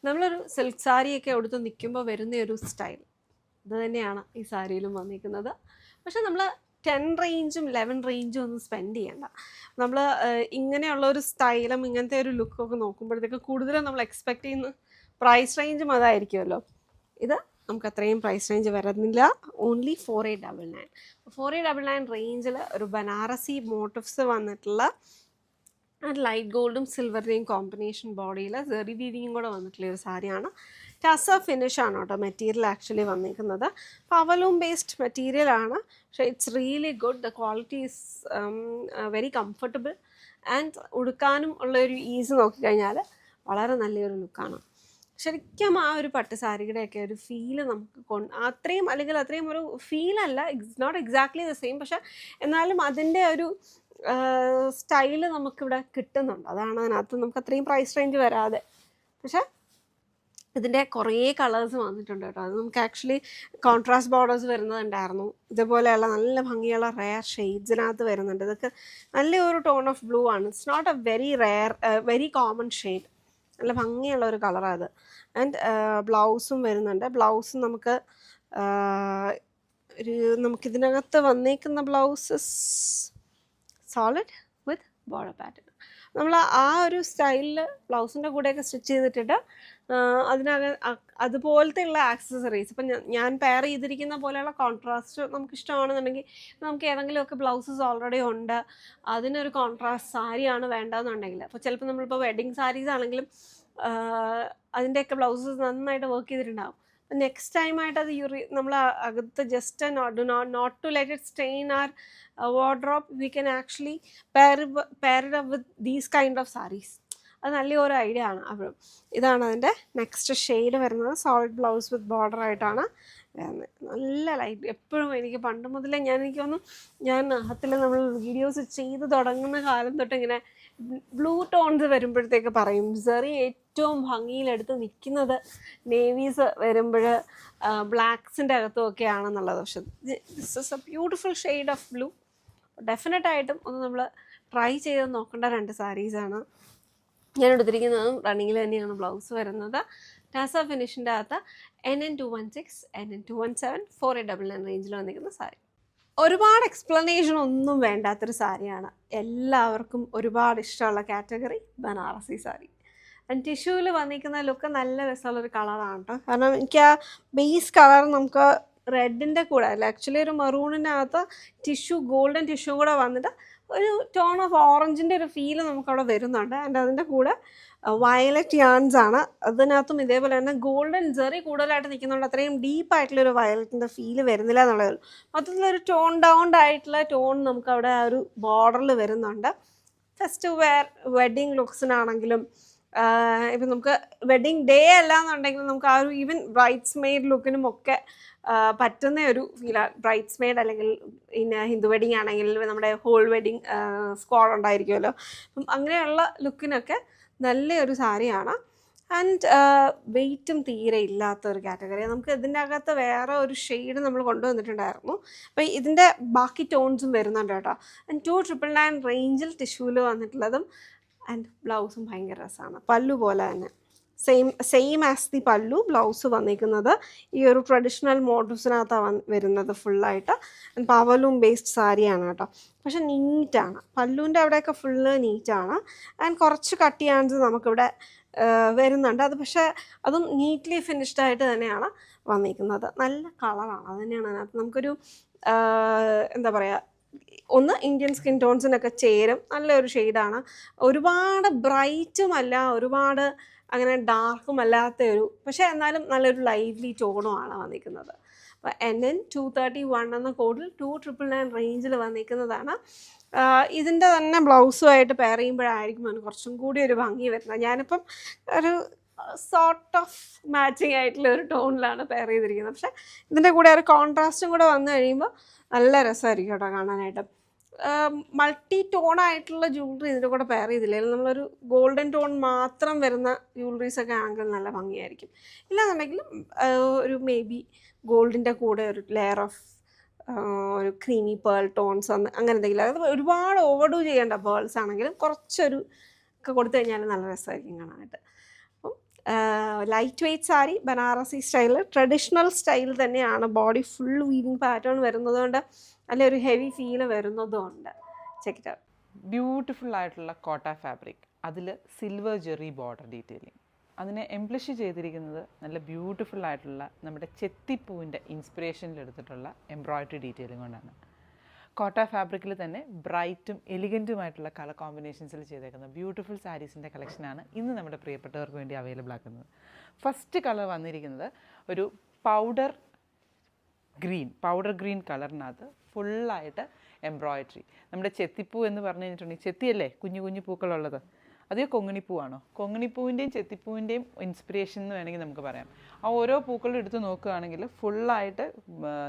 നമ്മളൊരു സിൽക്ക് സാരിയൊക്കെ ഉടുത്ത് നിൽക്കുമ്പോൾ വരുന്ന ഒരു സ്റ്റൈൽ ഇത് തന്നെയാണ് ഈ സാരിയിലും വന്നിരിക്കുന്നത്. പക്ഷെ നമ്മൾ 10 റേഞ്ചും 11 റേഞ്ചും ഒന്നും സ്പെൻഡ് ചെയ്യണ്ട. നമ്മൾ ഇങ്ങനെയുള്ള ഒരു സ്റ്റൈലും ഇങ്ങനത്തെ ഒരു ലുക്കൊക്കെ നോക്കുമ്പോഴത്തേക്ക് കൂടുതലും നമ്മൾ എക്സ്പെക്ട് ചെയ്യുന്ന പ്രൈസ് റേഞ്ചും അതായിരിക്കുമല്ലോ. ഇത് നമുക്ക് അത്രയും പ്രൈസ് റേഞ്ച് വരുന്നില്ല. ഓൺലി 4899. 4899 റേഞ്ചിൽ ഒരു ബനാറസി മോട്ടീവ്സ് വന്നിട്ടുള്ള ലൈറ്റ് ഗോൾഡും സിൽവറിൻ്റെയും കോമ്പിനേഷൻ ബോഡിയിൽ സെറി വീവിങ്ങും കൂടെ വന്നിട്ടുള്ള ഒരു സാരിയാണ്. ടസ ഫിനിഷ് ആണ് കേട്ടോ മെറ്റീരിയൽ ആക്ച്വലി വന്നിരിക്കുന്നത്. പവലൂം ബേസ്ഡ് മെറ്റീരിയലാണ്. പക്ഷേ it's really good. The quality is very comfortable and ഉടുക്കാനും ഉള്ളൊരു ഈസ് നോക്കിക്കഴിഞ്ഞാൽ വളരെ നല്ലൊരു ലുക്കാണ്. ശരിക്കും ആ ഒരു പട്ട് സാരിയുടെയൊക്കെ ഒരു ഫീല് നമുക്ക് അത്രയും അല്ലെങ്കിൽ അത്രയും ഒരു ഫീലല്ല, it's not exactly the same, പക്ഷെ എന്നാലും അതിൻ്റെ ഒരു സ്റ്റൈല് നമുക്കിവിടെ കിട്ടുന്നുണ്ട്. അതാണ് അതിനകത്ത് നമുക്ക് അത്രയും പ്രൈസ് റേഞ്ച് വരാതെ. പക്ഷെ ഇതിൻ്റെ കുറേ കളേഴ്സ് വന്നിട്ടുണ്ട് കേട്ടോ. അത് നമുക്ക് ആക്ച്വലി കോൺട്രാസ്റ്റ് ബോർഡേഴ്സ് വരുന്നതുണ്ടായിരുന്നു. ഇതുപോലെയുള്ള നല്ല ഭംഗിയുള്ള റെയർ ഷെയ്ഡ്സിനകത്ത് വരുന്നുണ്ട്. ഇതൊക്കെ നല്ലൊരു ടോൺ ഓഫ് ബ്ലൂ ആണ്. It's not a very common shade. നല്ല ഭംഗിയുള്ള ഒരു കളറാണ് അത്. ആൻഡ് ബ്ലൗസും വരുന്നുണ്ട്. ബ്ലൗസും നമുക്കിതിനകത്ത് വന്നേക്കുന്ന ബ്ലൗസസ് സോളിഡ് വിത്ത് ബോർഡർ പാറ്റേൺ. നമ്മൾ ആ ഒരു സ്റ്റൈലിൽ ബ്ലൗസിൻ്റെ കൂടെയൊക്കെ സ്റ്റിച്ച് ചെയ്തിട്ടിട്ട് അതുപോലത്തെ ഉള്ള ആക്സസറീസ് ഇപ്പം ഞാൻ പെയർ ചെയ്തിരിക്കുന്ന പോലെയുള്ള കോൺട്രാസ്റ്റ് നമുക്ക് ഇഷ്ടമാണെന്നുണ്ടെങ്കിൽ നമുക്ക് ഏതെങ്കിലുമൊക്കെ ബ്ലൗസസ് ഓൾറെഡി ഉണ്ട്, അതിനൊരു കോൺട്രാസ്റ്റ് സാരിയാണ് വേണ്ടതെന്നുണ്ടെങ്കിൽ, അപ്പോൾ ചിലപ്പോൾ നമ്മളിപ്പോൾ വെഡ്ഡിങ് സാരീസ് ആണെങ്കിലും അതിൻ്റെയൊക്കെ ബ്ലൗസസ് നന്നായിട്ട് വർക്ക് ചെയ്തിട്ടുണ്ടാകും. നെക്സ്റ്റ് ടൈമായിട്ട് അത് നമ്മൾ അകത്ത് just not to let it stain our wardrobe, we can actually pair it up with these kind of sarees. അത് നല്ലൊരു ഐഡിയ ആണ്. അപ്പോൾ ഇതാണ് അതിൻ്റെ നെക്സ്റ്റ് ഷെയ്ഡ് വരുന്നത്. സോളിഡ് ബ്ലൗസ് വിത്ത് ബോർഡർ ആയിട്ടാണ് വരുന്നത്. നല്ല ലൈറ്റ്. എപ്പോഴും എനിക്ക് പണ്ട് മുതലേ എനിക്ക് തോന്നുന്നു ഞാൻ അകത്തിൽ നമ്മൾ വീഡിയോസ് ചെയ്ത് തുടങ്ങുന്ന കാലം തൊട്ട് ഇങ്ങനെ ബ്ലൂ ടോൺസ് വരുമ്പോഴത്തേക്ക് പറയും സെറി ഏറ്റവും ഭംഗിയിലെടുത്ത് നിൽക്കുന്നത് നേവീസ് വരുമ്പോൾ ബ്ലാക്സിൻ്റെ അകത്തുമൊക്കെ ആണെന്നുള്ളത്. പക്ഷെ this is a beautiful shade of blue. ഡെഫിനറ്റായിട്ടും ഒന്ന് നമ്മൾ ട്രൈ ചെയ്ത് നോക്കേണ്ട രണ്ട് സാരീസാണ്. ഞാൻ എടുത്തിരിക്കുന്നതും റണ്ണിങ്ങിൽ തന്നെയാണ് ബ്ലൗസ് വരുന്നത്. ടാസ ഫിനിഷിൻ്റെ അകത്ത് NN216, NN217, 4899 റേഞ്ചിൽ വന്നിരിക്കുന്ന സാരി. ഒരുപാട് എക്സ്പ്ലനേഷൻ ഒന്നും വേണ്ടാത്തൊരു സാരിയാണ്. എല്ലാവർക്കും ഒരുപാട് ഇഷ്ടമുള്ള കാറ്റഗറി ബനാറസി സാരി. ആൻഡ് ടിഷ്യൂവിൽ വന്നിരിക്കുന്ന ലുക്ക് നല്ല രസമുള്ളൊരു കളറാണ് കേട്ടോ. കാരണം എനിക്ക് ആ ബേസ് കളർ നമുക്ക് റെഡിൻ്റെ കൂടെ അല്ല, ആക്ച്വലി ഒരു മെറൂണിനകത്ത് ഗോൾഡൻ ടിഷ്യൂ കൂടെ വന്നിട്ട് ഒരു ടോൺ ഓഫ് ഓറഞ്ചിൻ്റെ ഒരു ഫീല് നമുക്കവിടെ വരുന്നുണ്ട്. ആൻഡ് അതിൻ്റെ കൂടെ വയലറ്റ് യാൺസ് ആണ്. അതിനകത്തും ഇതേപോലെ തന്നെ ഗോൾഡൻ ജെറി കൂടുതലായിട്ട് നിൽക്കുന്നുണ്ട്. അത്രയും ഡീപ്പായിട്ടുള്ളൊരു വയലറ്റിൻ്റെ ഫീല് വരുന്നില്ല എന്നുള്ളതേ ഉള്ളൂ. മൊത്തത്തിലൊരു ടോൺ ഡൗൺ ആയിട്ടുള്ള ടോൺ നമുക്കവിടെ ആ ഒരു ബോർഡറിൽ വരുന്നുണ്ട്. ഫസ്റ്റ് വെഡ്ഡിങ് ലുക്സിനാണെങ്കിലും ഇപ്പം നമുക്ക് വെഡ്ഡിങ് ഡേ അല്ല എന്നുണ്ടെങ്കിലും നമുക്ക് ആ ഒരു ഈവൻ ബ്രൈറ്റ്സ് മെയ്ഡ് ലുക്കിനും ഒക്കെ പറ്റുന്ന ഒരു ഫീലാണ്. ബ്രൈറ്റ്സ് മെയ്ഡ് അല്ലെങ്കിൽ പിന്നെ ഹിന്ദു വെഡ്ഡിങ് ആണെങ്കിൽ നമ്മുടെ ഹോൾ വെഡ്ഡിങ് സ്ക്വാഡ് ഉണ്ടായിരിക്കുമല്ലോ. അപ്പം അങ്ങനെയുള്ള ലുക്കിനൊക്കെ നല്ലൊരു സാരിയാണ്. ആൻഡ് വെയ്റ്റും തീരെ ഇല്ലാത്തൊരു കാറ്റഗറി. നമുക്ക് ഇതിൻ്റെ അകത്ത് വേറെ ഒരു ഷെയ്ഡ് നമ്മൾ കൊണ്ടുവന്നിട്ടുണ്ടായിരുന്നു. അപ്പോൾ ഇതിൻ്റെ ബാക്കി ടോൺസും വരുന്നുണ്ട് കേട്ടോ. ആൻഡ് 2999 റേഞ്ചിൽ ടിഷ്യൂവിൽ വന്നിട്ടുള്ളതും. ആൻഡ് ബ്ലൗസും ഭയങ്കര രസമാണ്. പല്ലു പോലെ തന്നെ സെയിം ആസ് ദി പല്ലു. ബ്ലൗസ് വന്നിരിക്കുന്നത് ഈ ഒരു ട്രഡീഷണൽ മോട്ടീവ്സിനകത്താണ് വരുന്നത് ഫുള്ളായിട്ട്. ആൻഡ് പവലും ബേസ്ഡ് സാരിയാണ് കേട്ടോ. പക്ഷെ നീറ്റാണ്. പല്ലുവിൻ്റെ അവിടെയൊക്കെ ഫുള്ള് നീറ്റാണ്. ആൻഡ് കുറച്ച് കട്ടി ഹാൻഡ്സ് നമുക്കിവിടെ വരുന്നുണ്ട്. അത് പക്ഷേ അതും നീറ്റ്ലി ഫിനിഷ്ഡ് ആയിട്ട് തന്നെയാണ് വന്നിരിക്കുന്നത്. നല്ല കളറാണ്. അത് തന്നെയാണ് അതിനകത്ത് നമുക്കൊരു എന്താ പറയുക, ഒന്ന് ഇന്ത്യൻ സ്കിൻ ടോൺസിനൊക്കെ ചേരും. നല്ലൊരു ഷെയ്ഡാണ്. ഒരുപാട് ബ്രൈറ്റുമല്ല, ഒരുപാട് അങ്ങനെ ഡാർക്കും അല്ലാത്ത ഒരു, പക്ഷേ എന്നാലും നല്ലൊരു ലൈവ്ലി ടോണുമാണ് വന്നിരിക്കുന്നത്. അപ്പോൾ NN231 എന്ന കോഡിൽ 2999 റേഞ്ചിൽ വന്നിരിക്കുന്നതാണ്. ഇതിൻ്റെ തന്നെ ബ്ലൗസുമായിട്ട് പെയർ ചെയ്യുമ്പോഴായിരിക്കും അതിന് കുറച്ചും കൂടി ഒരു ഭംഗി വരുന്നത്. ഞാനിപ്പം ഒരു സോർട്ട് ഓഫ് മാച്ചിങ് ആയിട്ടുള്ള ഒരു ടോണിലാണ് പെയർ ചെയ്തിരിക്കുന്നത്. പക്ഷേ ഇതിൻ്റെ കൂടെ ഒരു കോൺട്രാസ്റ്റും കൂടെ വന്നു കഴിയുമ്പോൾ നല്ല രസമായിരിക്കും കേട്ടോ കാണാനായിട്ട്. മൾട്ടി ടോണായിട്ടുള്ള ജ്വല്ലറി ഇതിൻ്റെ കൂടെ പെയർ ചെയ്തില്ല. നമ്മളൊരു ഗോൾഡൻ ടോൺ മാത്രം വരുന്ന ജ്വല്ലറീസൊക്കെ ആണെങ്കിൽ നല്ല ഭംഗിയായിരിക്കും. ഇല്ലാന്നുണ്ടെങ്കിൽ ഒരു മേ ബി ഗോൾഡിൻ്റെ കൂടെ ഒരു ലെയർ ഓഫ് ഒരു ക്രീമി പേൾ ടോൺസ് അങ്ങനെ എന്തെങ്കിലും. അതായത് ഒരുപാട് ഓവർഡു ചെയ്യേണ്ട പേൾസ് ആണെങ്കിലും കുറച്ചൊരു ഒക്കെ കൊടുത്തു കഴിഞ്ഞാൽ നല്ല രസമായിരിക്കും കാണാനായിട്ട്. അപ്പം light weight sari, Banarasi style, traditional style തന്നെയാണ്. ബോഡി ഫുൾ വീവിങ് പാറ്റേൺ വരുന്നതുകൊണ്ട് നല്ല ഒരു ഹെവി ഫീൽ വരുന്നതുകൊണ്ട്. Check it out. ബ്യൂട്ടിഫുൾ ആയിട്ടുള്ള കോട്ട ഫാബ്രിക്, അതിൽ സിൽവർ ജെറി ബോർഡർ ഡീറ്റെയിലിംഗ്. അതിനെ എംപ്ലിഷ് ചെയ്തിരിക്കുന്നത് നല്ല ബ്യൂട്ടിഫുൾ ആയിട്ടുള്ള നമ്മുടെ ചെത്തിപ്പൂവിൻ്റെ ഇൻസ്പിറേഷനിൽ എടുത്തിട്ടുള്ള എംബ്രോയ്ഡറി ഡീറ്റെയിലിംഗ് കൊണ്ടാണ്. കോട്ട ഫാബ്രിക്കിൽ തന്നെ ബ്രൈറ്റും എലിഗൻറ്റുമായിട്ടുള്ള കളർ കോമ്പിനേഷൻസിൽ ചെയ്തേക്കുന്ന ബ്യൂട്ടിഫുൾ സാരീസിൻ്റെ കളക്ഷനാണ് ഇന്ന് നമ്മുടെ പ്രിയപ്പെട്ടവർക്ക് വേണ്ടി അവൈലബിൾ ആക്കുന്നത്. ഫസ്റ്റ് കളർ വന്നിരിക്കുന്നത് ഒരു പൗഡർ ഗ്രീൻ കളറിനകത്ത് ഫുള്ളായിട്ട് എംബ്രോയ്ഡറി. നമ്മുടെ ചെത്തിപ്പൂ എന്ന് പറഞ്ഞു കഴിഞ്ഞിട്ടുണ്ടെങ്കിൽ, ചെത്തിയല്ലേ കുഞ്ഞു കുഞ്ഞു പൂക്കളുള്ളത്, അതേ കൊങ്ങിണിപ്പൂവാണോ? കൊങ്ങിണിപ്പൂവിൻ്റെയും ചെത്തിപ്പൂവിൻ്റെയും ഇൻസ്പിറേഷൻ എന്ന് വേണമെങ്കിൽ നമുക്ക് പറയാം. ആ ഓരോ പൂക്കളും എടുത്ത് നോക്കുകയാണെങ്കിൽ ഫുള്ളായിട്ട്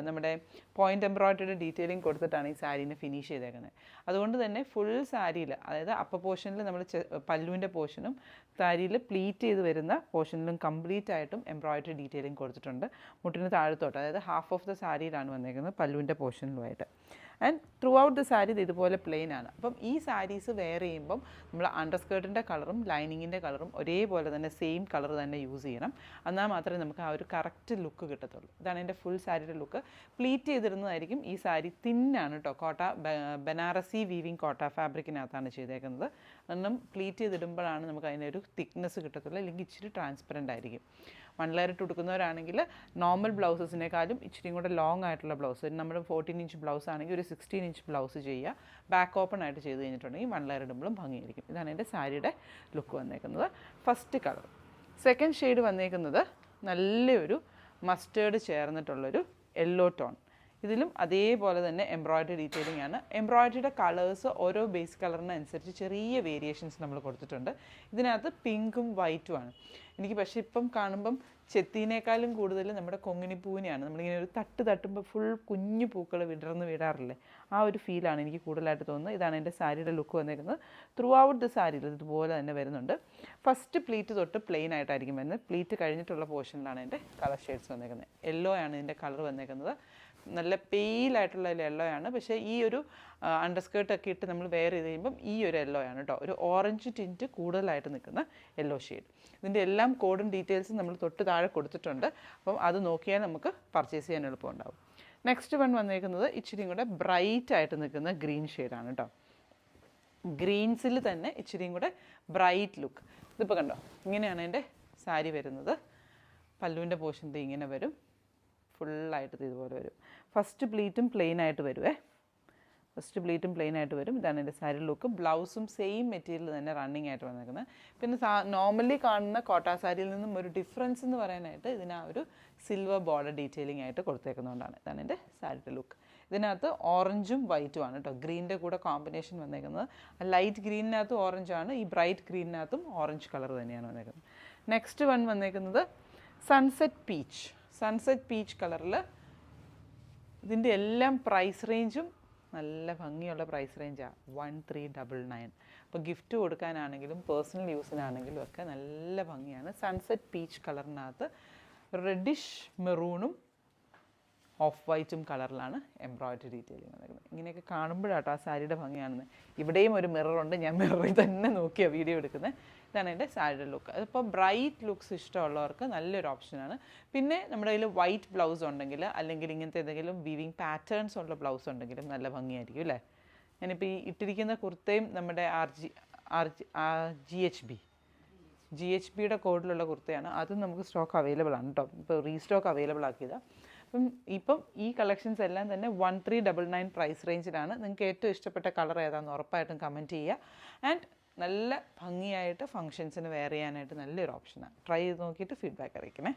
നമ്മുടെ പോയിൻ്റ് എംബ്രോയ്ഡറിയുടെ ഡീറ്റെയിലിംഗ് കൊടുത്തിട്ടാണ് ഈ സാരീനെ ഫിനിഷ് ചെയ്തേക്കുന്നത്. അതുകൊണ്ട് തന്നെ ഫുൾ സാരിയിൽ, അതായത് അപ്പർ പോർഷനിൽ നമ്മൾ പല്ലുവിൻ്റെ പോർഷനും സാരിയിൽ പ്ലീറ്റ് ചെയ്ത് വരുന്ന പോർഷനിലും കംപ്ലീറ്റ് ആയിട്ടും എംബ്രോയ്ഡറി ഡീറ്റെയിലിംഗ് കൊടുത്തിട്ടുണ്ട്. മുട്ടിന് താഴത്തോട്ട്, അതായത് ഹാഫ് ഓഫ് ദ സാരിയിലാണ് വന്നേക്കുന്നത്, പല്ലുവിൻ്റെ പോർഷനിലുമായിട്ട്. And throughout the sari ഇതുപോലെ പ്ലെയിൻ ആണ്. അപ്പം ഈ സാരീസ് വെയർ ചെയ്യുമ്പം നമ്മൾ അണ്ടർ സ്കേർട്ടിൻ്റെ കളറും ലൈനിങ്ങിൻ്റെ കളറും ഒരേപോലെ തന്നെ സെയിം കളർ തന്നെ യൂസ് ചെയ്യണം. എന്നാൽ മാത്രമേ നമുക്ക് ആ ഒരു കറക്റ്റ് ലുക്ക് കിട്ടത്തുള്ളൂ. ഇതാണ് എൻ്റെ ഫുൾ സാരിയുടെ ലുക്ക്. പ്ലീറ്റ് ചെയ്തിരുന്നതായിരിക്കും. ഈ സാരി തിന്നാണ് കേട്ടോ, ബനാറസി വീവിങ് കോട്ട ഫാബ്രിക്കിനകത്താണ് ചെയ്തേക്കുന്നത്. കാരണം പ്ലീറ്റ് ചെയ്തിടുമ്പോഴാണ് നമുക്ക് അതിനൊരു തിക്നെസ് കിട്ടത്തുള്ളൂ, അല്ലെങ്കിൽ ഇച്ചിരി ട്രാൻസ്പെറൻ്റ് ആയിരിക്കും. 1 ലെയർ ഇട്ട് കൊടുക്കുന്നവരാണെങ്കിൽ നോർമൽ ബ്ലൗസസിനേക്കാളും ഇച്ചിരിയും കൂടെ ലോങ് ആയിട്ടുള്ള ബ്ലൗസ്, നമ്മുടെ 14 ഇഞ്ച് ബ്ലൗസ് ആണെങ്കിൽ ഒരു 16 ഇഞ്ച് ബ്ലൗസ് ചെയ്യുക. ബാക്ക് ഓപ്പൺ ആയിട്ട് ചെയ്ത് കഴിഞ്ഞിട്ടുണ്ടെങ്കിൽ 1 ലെയർ ഇടുമ്പോഴും ഭംഗിയായിരിക്കും. ഇതാണ് എൻ്റെ സാരിയുടെ ലുക്ക് വന്നേക്കുന്നത്. First colour. സെക്കൻഡ് ഷെയ്ഡ് വന്നേക്കുന്നത് നല്ലൊരു മസ്റ്റേർഡ് ചേർന്നിട്ടുള്ളൊരു യെല്ലോ ടോൺ. ഇതിലും അതേപോലെ തന്നെ എംബ്രോയ്ഡറി ഡീറ്റെയിലിംഗ് ആണ്. എംബ്രോയ്ഡറിയുടെ കളേഴ്സ് ഓരോ ബേസ് കളറിനനുസരിച്ച് ചെറിയ വേരിയേഷൻസ് നമ്മൾ കൊടുത്തിട്ടുണ്ട്. ഇതിനകത്ത് പിങ്കും വൈറ്റും ആണ്. എനിക്ക് പക്ഷേ ഇപ്പം കാണുമ്പം ചെത്തീനേക്കാളും കൂടുതൽ നമ്മുടെ കൊങ്ങിണിപ്പൂവിനെയാണ്. നമ്മളിങ്ങനെ ഒരു തട്ടുമ്പോൾ ഫുൾ കുഞ്ഞു പൂക്കൾ വിടർന്ന് വിടാറില്ലേ, ആ ഒരു ഫീലാണ് എനിക്ക് കൂടുതലായിട്ട് തോന്നുന്നത്. ഇതാണ് എൻ്റെ സാരിയുടെ ലുക്ക് വന്നേക്കുന്നത്. ത്രൂ ഔട്ട് ദ സാരിയിൽ ഇതുപോലെ തന്നെ വരുന്നുണ്ട്. ഫസ്റ്റ് പ്ലീറ്റ് തൊട്ട് പ്ലെയിൻ ആയിട്ടായിരിക്കും വരുന്നത്. പ്ലീറ്റ് കഴിഞ്ഞിട്ടുള്ള പോർഷനിലാണ് എൻ്റെ കളർ ഷെയ്ഡ്സ് വന്നേക്കുന്നത്. യെല്ലോ ആണ് ഇതിൻ്റെ കളർ വന്നേക്കുന്നത്. നല്ല പെയിലായിട്ടുള്ള യെല്ലോ ആണ്. പക്ഷേ ഈ ഒരു അണ്ടർസ്കേർട്ടൊക്കെ ഇട്ട് നമ്മൾ വെയർ ചെയ്ത് കഴിയുമ്പം ഈ ഒരു യെല്ലോ ആണ് കേട്ടോ, ഒരു ഓറഞ്ച് ടിൻറ്റ് കൂടുതലായിട്ട് നിൽക്കുന്ന യെല്ലോ ഷെയ്ഡ്. ഇതിൻ്റെ എല്ലാം കോഡും ഡീറ്റെയിൽസും നമ്മൾ തൊട്ട് താഴെ കൊടുത്തിട്ടുണ്ട്. അപ്പം അത് നോക്കിയാൽ നമുക്ക് പർച്ചേസ് ചെയ്യാൻ എളുപ്പമുണ്ടാവും. നെക്സ്റ്റ് വൺ വന്നേക്കുന്നത് ഇച്ചിരിയും കൂടെ ബ്രൈറ്റ് ആയിട്ട് നിൽക്കുന്ന ഗ്രീൻ ഷെയ്ഡാണ് കേട്ടോ. ഗ്രീൻസിൽ തന്നെ ഇച്ചിരിയും കൂടെ ബ്രൈറ്റ് ലുക്ക്. ഇതിപ്പോൾ കണ്ടോ, ഇങ്ങനെയാണ് എൻ്റെ സാരി വരുന്നത്. പല്ലുവിൻ്റെ പോർഷൻ്റെ ഇങ്ങനെ വരും, ഫുള്ളായിട്ട് ഇതുപോലെ വരും. ഫസ്റ്റ് പ്ലീറ്റും പ്ലെയിൻ ആയിട്ട് വരുവേ, ഇതാണ് എൻ്റെ സാരി ലുക്ക്. ബ്ലൗസും സെയിം മെറ്റീരിയൽ തന്നെ റണ്ണിങ് ആയിട്ട് വന്നേക്കുന്നത്. പിന്നെ നോർമലി കാണുന്ന കോട്ട സാരിയിൽ നിന്നും ഒരു ഡിഫറൻസ് എന്ന് പറയാനായിട്ട് ഇതിന് ഒരു സിൽവർ ബോർഡർ ഡീറ്റെയിലിംഗ് ആയിട്ട് കൊടുത്തേക്കുന്നതുകൊണ്ടാണ്. ഇതാണ് എൻ്റെ സാരിയുടെ ലുക്ക്. ഇതിനകത്ത് ഓറഞ്ചും വൈറ്റും ആണ് കേട്ടോ ഗ്രീനിൻ്റെ കൂടെ കോമ്പിനേഷൻ വന്നേക്കുന്നത്. ലൈറ്റ് ഗ്രീനിനകത്തും ഓറഞ്ചാണ്, ഈ ബ്രൈറ്റ് ഗ്രീനിനകത്തും ഓറഞ്ച് കളർ തന്നെയാണ് വന്നേക്കുന്നത്. നെക്സ്റ്റ് വൺ വന്നേക്കുന്നത് സൺസെറ്റ് പീച്ച് കളറിൽ. ഇതിൻ്റെ എല്ലാം പ്രൈസ് റേഞ്ചും നല്ല ഭംഗിയുള്ള പ്രൈസ് റേഞ്ചാണ്, 1399. അപ്പോൾ ഗിഫ്റ്റ് കൊടുക്കാനാണെങ്കിലും പേഴ്സണൽ യൂസിനാണെങ്കിലും ഒക്കെ നല്ല ഭംഗിയാണ്. സൺസെറ്റ് പീച്ച് കളറിനകത്ത് റെഡിഷ് മെറൂണും ഓഫ് വൈറ്റും കളറിലാണ് എംബ്രോയ്ഡറി ഡീറ്റെയിലിംഗ് വന്നിരിക്കുന്നത്. ഇങ്ങനെയൊക്കെ കാണുമ്പോഴാട്ടോ ആ സാരിയുടെ ഭംഗിയാണെന്ന്. ഇവിടെയും ഒരു മിററുണ്ട്, ഞാൻ മിററിൽ തന്നെ നോക്കിയാണ് വീഡിയോ എടുക്കുന്നത്. ഇതാണ് എൻ്റെ സാരിയുടെ ലുക്ക്. അതിപ്പോൾ ബ്രൈറ്റ് ലുക്സ് ഇഷ്ടമുള്ളവർക്ക് നല്ലൊരു ഓപ്ഷനാണ്. പിന്നെ നമ്മുടെ കയ്യിൽ വൈറ്റ് ബ്ലൗസ് ഉണ്ടെങ്കിൽ, അല്ലെങ്കിൽ ഇങ്ങനത്തെ എന്തെങ്കിലും വീവിങ് പാറ്റേൺസ് ഉള്ള ബ്ലൗസ് ഉണ്ടെങ്കിലും നല്ല ഭംഗിയായിരിക്കും അല്ലേ. ഞാനിപ്പോൾ ഈ ഇട്ടിരിക്കുന്ന കുർത്തയും നമ്മുടെ ജി എച്ച് ബിയുടെ കോഡിലുള്ള കുർത്തയാണ്. അതും നമുക്ക് സ്റ്റോക്ക് അവൈലബിൾ ആണ് കേട്ടോ. ഇപ്പോൾ റീസ്റ്റോക്ക് അവൈലബിൾ ആക്കിയതാണ്. ഇപ്പം ഈ കളക്ഷൻസ് എല്ലാം തന്നെ 1399 പ്രൈസ് റേഞ്ചിലാണ്. നിങ്ങൾക്ക് ഏറ്റവും ഇഷ്ടപ്പെട്ട കളർ ഏതാണെന്ന് ഉറപ്പായിട്ടും കമൻറ്റ് ചെയ്യുക. ആൻഡ് നല്ല ഭംഗിയായിട്ട് ഫങ്ഷൻസിന് വെയർ ചെയ്യാനായിട്ട് നല്ലൊരു ഓപ്ഷനാണ്. ട്രൈ ചെയ്ത് നോക്കിയിട്ട് ഫീഡ്ബാക്ക് അറിയിക്കണേ.